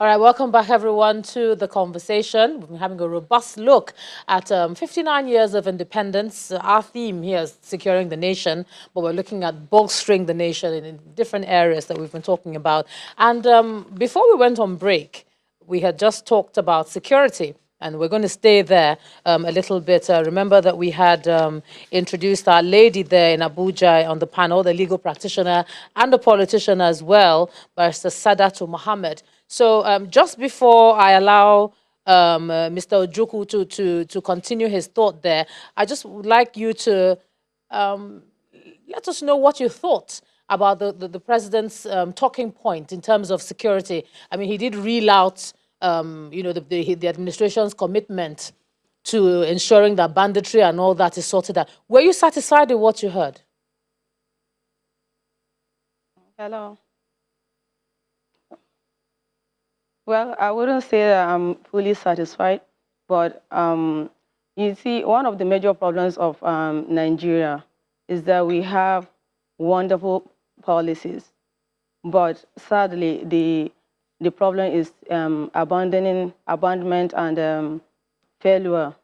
All right, welcome back, everyone, to the conversation. We've been having a robust look at 59 years of independence. Our theme here is securing the nation, but we're looking at bolstering the nation in different areas that we've been talking about. And before we went on break, we had just talked about security. And we're going to stay there a little bit. Remember that we had introduced our lady there in Abuja on the panel, the legal practitioner and the politician as well, Barrister Sadatu Mohammed. So just before I allow Mr. Ojuku to continue his thought there, I just would like you to let us know what you thought about the president's talking point in terms of security. I mean, he did reel out the administration's commitment to ensuring that banditry and all that is sorted out. Were you satisfied with what you heard? Hello. Well, I wouldn't say that I'm fully satisfied, but you see, one of the major problems of Nigeria is that we have wonderful policies, but sadly, the problem is abandonment and failure.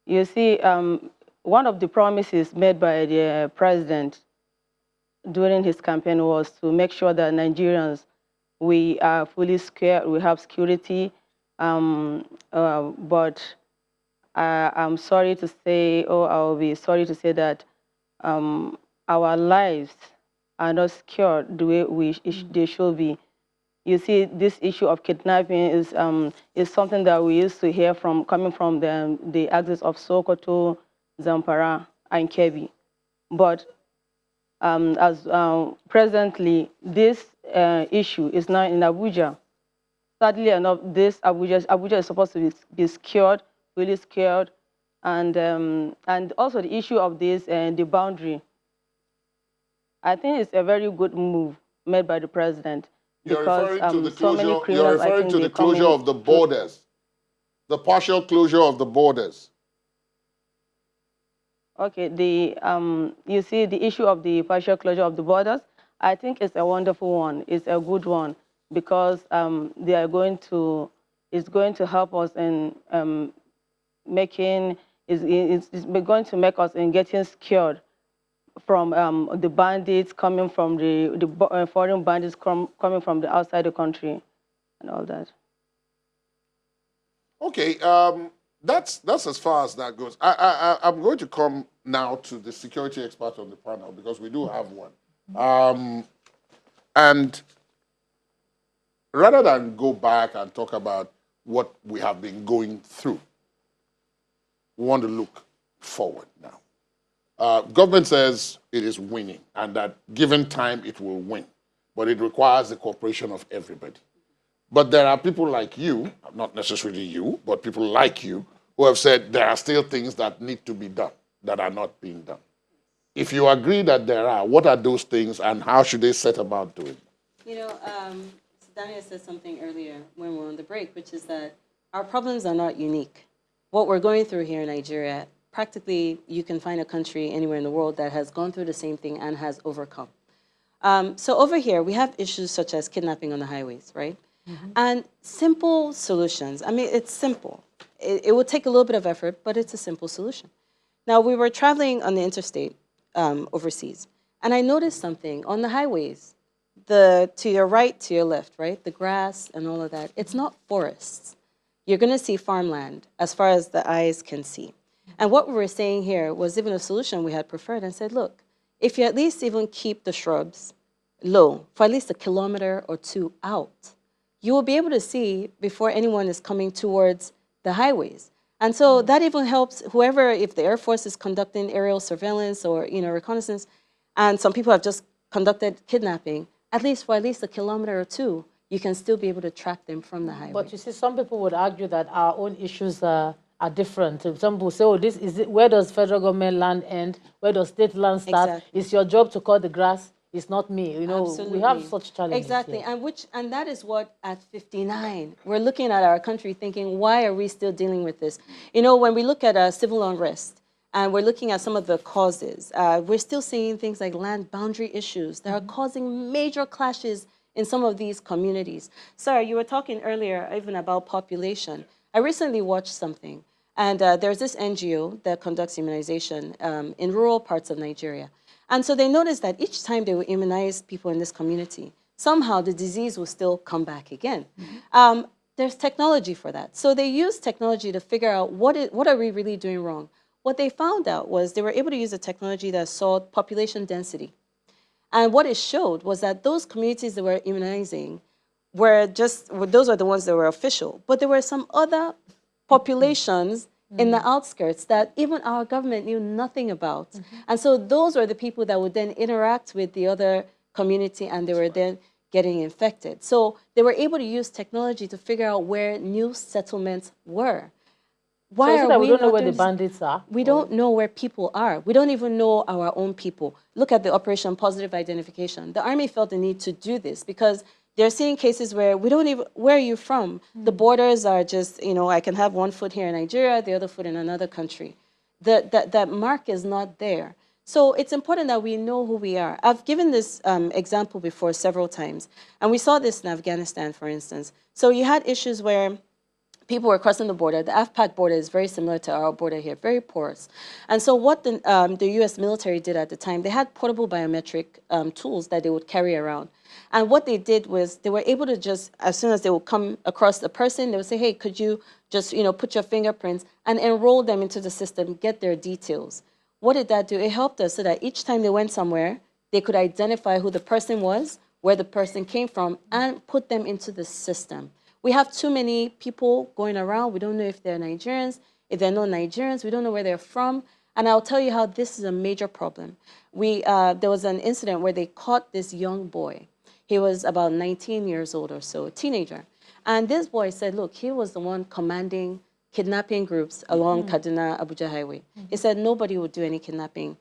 You see, one of the promises made by the president during his campaign was to make sure that Nigerians, we are fully secure, we have security, but I'm sorry to say, or I'll be sorry to say that our lives are not secure the way they should be. You see, this issue of kidnapping is something that we used to hear from coming from the axis of Sokoto, Zamfara, and Kebbi. But as presently, this issue is now in Abuja. Sadly enough, Abuja is supposed to be secured, really secured, and also the issue of this the boundary. I think it's a very good move made by the president. You're Because referring to the so many closure. You're criminals, I referring think to they the come closure in of the borders, the partial closure of the borders. Okay, you see the issue of the partial closure of the borders. I think it's a wonderful one. It's a good one because they are going to. It's going to help us in making. It's going to make us in getting secured from the bandits coming from the foreign bandits coming from the outside the country, and all that. Okay, that's as far as that goes. I'm going to come now to the security expert on the panel because we do have one. And rather than go back and talk about what we have been going through, we want to look forward now. Government says it is winning and that given time it will win, but it requires the cooperation of everybody. But there are people like you, not necessarily you, but people like you, who have said there are still things that need to be done that are not being done. If you agree that there are, what are those things and how should they set about doing it? You know, Daniel said something earlier when we were on the break, which is that our problems are not unique. What we're going through here in Nigeria, practically you can find a country anywhere in the world that has gone through the same thing and has overcome. So over here, we have issues such as kidnapping on the highways, right? And simple solutions. I mean, it's simple. It will take a little bit of effort, but it's a simple solution. Now, we were traveling on the interstate overseas, and I noticed something on the highways. To your right, to your left, right? The grass and all of that. It's not forests. You're going to see farmland as far as the eyes can see. And what we were saying here was even a solution we had preferred and said, look, if you at least even keep the shrubs low for at least 1 kilometer or 2 out, you will be able to see before anyone is coming towards the highways. And so that even helps whoever, if the Air Force is conducting aerial surveillance or reconnaissance, and some people have just conducted kidnapping, at least for at least 1 kilometer or 2, you can still be able to track them from the highway. But you see, some people would argue that our own issues are different. Some people say, oh, where does federal government land end? Where does state land start? Exactly. It's your job to cut the grass. It's not me. Absolutely. We have such challenges. Exactly, here. and that is what at 59 we're looking at our country thinking, why are we still dealing with this? When we look at civil unrest and we're looking at some of the causes, we're still seeing things like land boundary issues that are causing major clashes in some of these communities. Sarah, you were talking earlier even about population. I recently watched something, and there's this NGO that conducts immunization in rural parts of Nigeria. And so they noticed that each time they would immunize people in this community, somehow the disease will still come back again. There's technology for that. So they use technology to figure out what are we really doing wrong. What they found out was they were able to use a technology that saw population density. And what it showed was that those communities that were immunizing those are the ones that were official. But there were some other populations in the outskirts that even our government knew nothing about. And so those were the people that would then interact with the other community, and they were then getting infected. So they were able to use technology to figure out where new settlements were. Why so is it are that we don't know not where doing the this? bandits are? We don't know where people are. We don't even know our own people. Look at the Operation Positive Identification. The Army felt the need to do this because they're seeing cases where we don't even, where are you from? The borders are just, I can have one foot here in Nigeria, the other foot in another country. That mark is not there. So it's important that we know who we are. I've given this example before several times, and we saw this in Afghanistan, for instance. So you had issues where people were crossing the border. The AFPAC border is very similar to our border here, very porous. And so what the U.S. military did at the time, they had portable biometric tools that they would carry around. And what they did was they were able to just, as soon as they would come across the person, they would say, hey, could you just put your fingerprints and enroll them into the system, get their details. What did that do? It helped us so that each time they went somewhere, they could identify who the person was, where the person came from, and put them into the system. We have too many people going around. We don't know if they're Nigerians. If they're not Nigerians, we don't know where they're from. And I'll tell you how this is a major problem. There was an incident where they caught this young boy. He was about 19 years old or so, a teenager. And this boy said, look, he was the one commanding kidnapping groups along Kaduna-Abuja Highway. He said nobody would do any kidnapping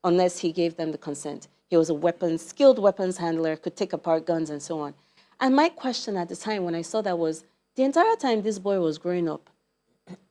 unless he gave them the consent. He was a skilled weapons handler, could take apart guns and so on. And my question at the time when I saw that was, the entire time this boy was growing up,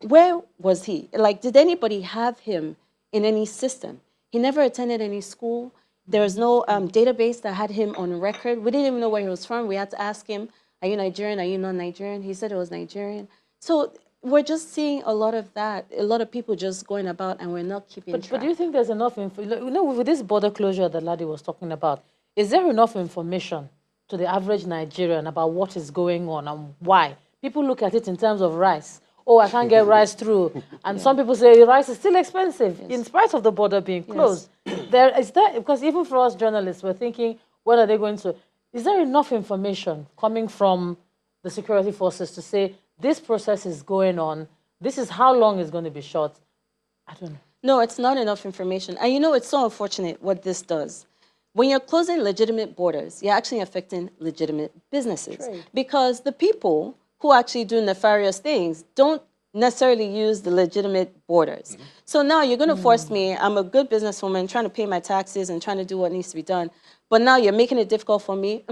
where was he? Like, did anybody have him in any system? He never attended any school. There was no database that had him on record. We didn't even know where he was from. We had to ask him, are you Nigerian? Are you not Nigerian? He said he was Nigerian. So we're just seeing a lot of that, a lot of people just going about, and we're not keeping track. But do you think there's enough with this border closure that Ladi was talking about, is there enough information to the average Nigerian about what is going on and why? People look at it in terms of rice. Oh, I can't get rice through. And some people say rice is still expensive in spite of the border being closed. Because even for us journalists, we're thinking, what are they going to... Is there enough information coming from the security forces to say, this process is going on, this is how long it's going to be short? I don't know. No, it's not enough information. And it's so unfortunate what this does. When you're closing legitimate borders, you're actually affecting legitimate businesses. Trade. Because the people who actually do nefarious things don't necessarily use the legitimate borders. So now you're going to force me, I'm a good businesswoman trying to pay my taxes and trying to do what needs to be done, but now you're making it difficult for me.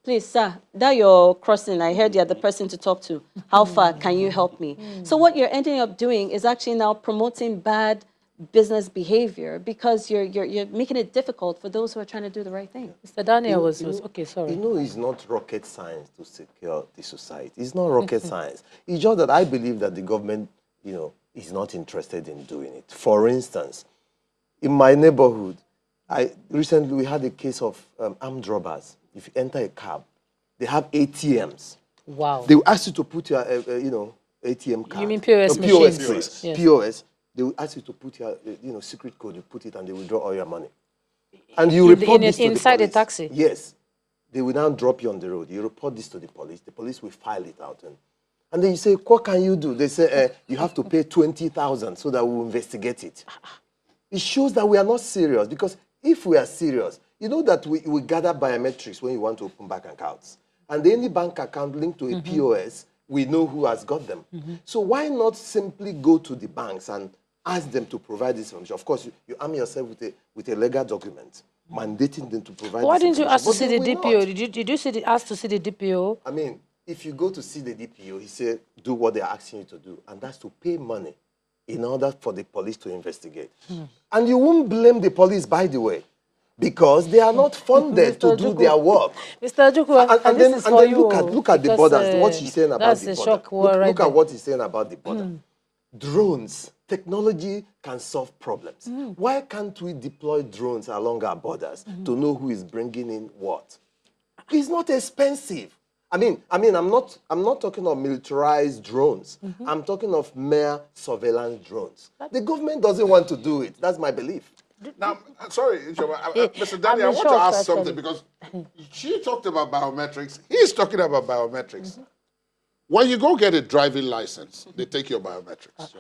Please, sir, that you're crossing, I heard you're the person to talk to. How far can you help me? So what you're ending up doing is actually now promoting bad business behavior because you're making it difficult for those who are trying to do the right thing. Mr. Daniel was okay, sorry. It's not rocket science to secure the society. It's not rocket science. It's just that I believe that the government, is not interested in doing it. For instance, in my neighborhood, recently we had a case of armed robbers. If you enter a cab, they have ATMs. Wow. They will ask you to put your, ATM card. You mean POS POS, machines? please. Yes. POS. They will ask you to put your, secret code. You put it, and they will draw all your money. And you report this to the police. Inside a taxi? Yes. They will now drop you on the road. You report this to the police. The police will file it out. And then you say, what can you do? They say, you have to pay 20,000 so that we'll investigate it. It shows that we are not serious, because if we are serious, you know that we gather biometrics when you want to open bank accounts. And any bank account linked to a POS, we know who has got them. So why not simply go to the banks and ask them to provide this information? Of course, you arm yourself with a legal document, mandating them to provide Why this didn't you ask to see the information. DPO? Did you ask to see the DPO? I mean, if you go to see the DPO, he said, do what they're asking you to do. And that's to pay money in order for the police to investigate. And you won't blame the police, by the way. because they are not funded to Mr. do Ojukwu. their work. Mr. Ojukwu, and this is And for then you. look at the because, borders. What she's saying about that's the a border. shock war right Look at there. what he's saying about the border. Drones, technology can solve problems. Why can't we deploy drones along our borders to know who is bringing in what? It's not expensive. I'm not talking of militarized drones. I'm talking of mere surveillance drones. The government doesn't want to do it. That's my belief. Now, sorry, Mr. I'm Daniel, I in want to shock, ask something actually. because she talked about biometrics. He's talking about biometrics. When you go get a driving license, they take your biometrics.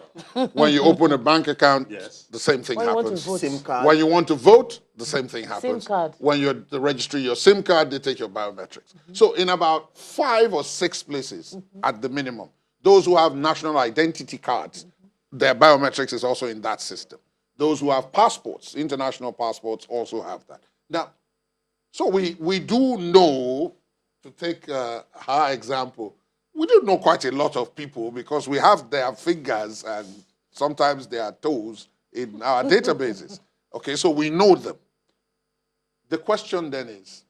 When you open a bank account, the same thing When you want to happens. vote. SIM card. When you want to vote, the same thing happens. card. When you're registering your SIM card, they take your biometrics. So in about 5 or 6 places at the minimum, those who have national identity cards, their biometrics is also in that system. Those who have passports, international passports, also have that. Now, so we do know, to take her example, we do know quite a lot of people because we have their fingers and sometimes their toes in our databases. Okay, so we know them. The question then is,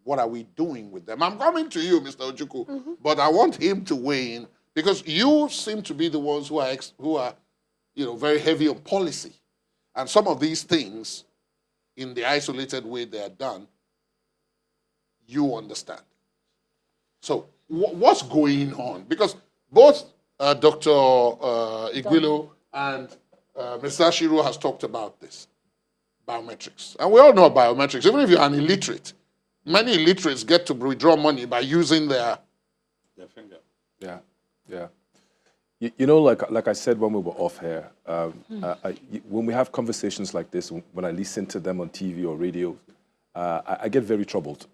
what are we doing with them? I'm coming to you, Mr. Ojukwu, but I want him to weigh in because you seem to be the ones who are very heavy on policy. And some of these things, in the isolated way they are done, you understand. So what's going on? Because both Dr. Iguilo and Mr. Ashiru has talked about this, biometrics. And we all know biometrics. Even if you're an illiterate, many illiterates get to withdraw money by using their finger. Yeah, yeah. You know, like I said when we were off here, when we have conversations like this, when I listen to them on TV or radio, I get very troubled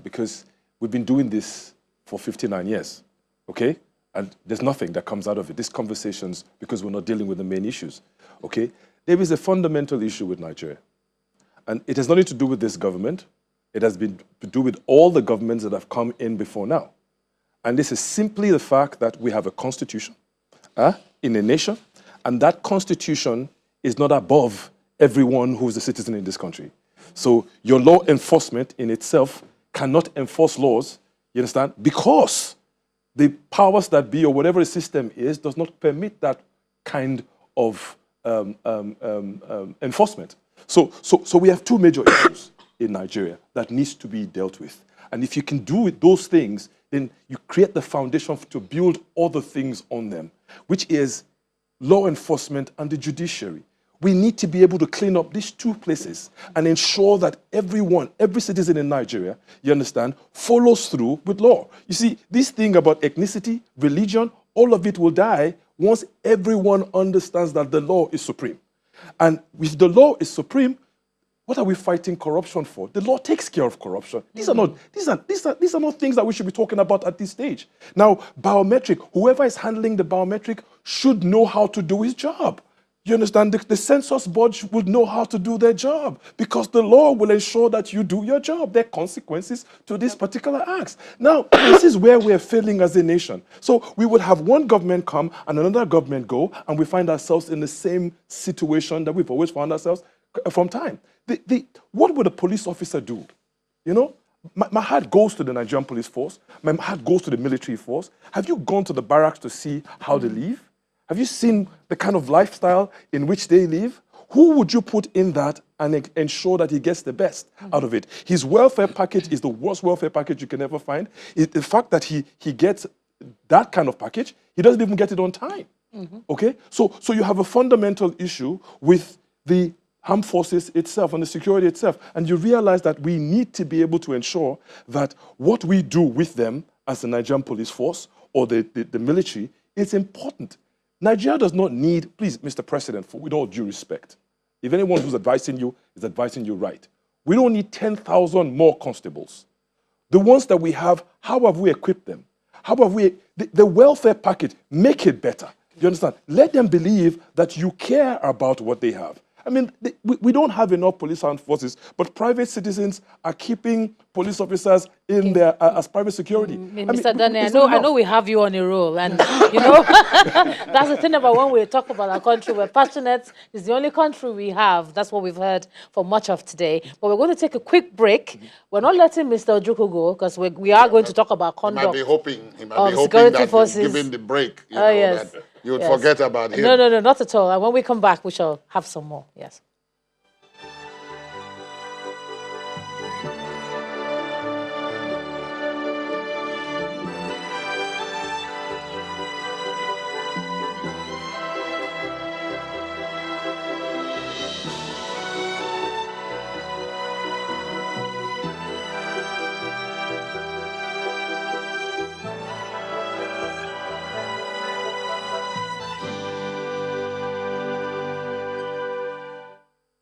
because we've been doing this for 59 years, okay? And there's nothing that comes out of it. These conversations, because we're not dealing with the main issues, okay? There is a fundamental issue with Nigeria. And it has nothing to do with this government. It has been to do with all the governments that have come in before now. And this is simply the fact that we have a constitution in a nation, and that constitution is not above everyone who's a citizen in this country. So your law enforcement in itself cannot enforce laws, you understand, because the powers that be or whatever the system is does not permit that kind of enforcement. So we have two major issues in Nigeria that needs to be dealt with. And if you can do with those things, then you create the foundation to build other things on them, which is law enforcement and the judiciary. We need to be able to clean up these two places and ensure that everyone, every citizen in Nigeria, you understand, follows through with law. You see, this thing about ethnicity, religion, all of it will die once everyone understands that the law is supreme. And if the law is supreme, what are we fighting corruption for? The law takes care of corruption. These are not things that we should be talking about at this stage. Now, biometric, whoever is handling the biometric should know how to do his job. You understand? The census board would know how to do their job because the law will ensure that you do your job. There are consequences to these particular acts. Now, this is where we're failing as a nation. So we would have one government come and another government go, and we find ourselves in the same situation that we've always found ourselves from time. What would a police officer do? You know, my heart goes to the Nigerian police force. My heart goes to the military force. Have you gone to the barracks to see how they live? Have you seen the kind of lifestyle in which they live? Who would you put in that and ensure that he gets the best out of it? His welfare package is the worst welfare package you can ever find. The fact that he gets that kind of package, he doesn't even get it on time. Okay? So you have a fundamental issue with the armed forces itself and the security itself. And you realize that we need to be able to ensure that what we do with them as the Nigerian police force or the military is important. Nigeria does not need, please, Mr. President, with all due respect, if anyone who's advising you is advising you right, we don't need 10,000 more constables. The ones that we have, how have we equipped them? How have we, the welfare package, make it better. You understand? Let them believe that you care about what they have. I mean, we don't have enough police armed forces, but private citizens are keeping police officers in there as private security. Mr. Daniel, I know we have you on a roll, and you know that's the thing about when we talk about our country. We're passionate. It's the only country we have. That's what we've heard for much of today. But we're going to take a quick break. We're not letting Mr. Ojukwu go because we are going to talk about He might conduct. be hoping security that forces. given the break, Yes. that you would Yes. forget about him. No, not at all. And when we come back, we shall have some more. Yes.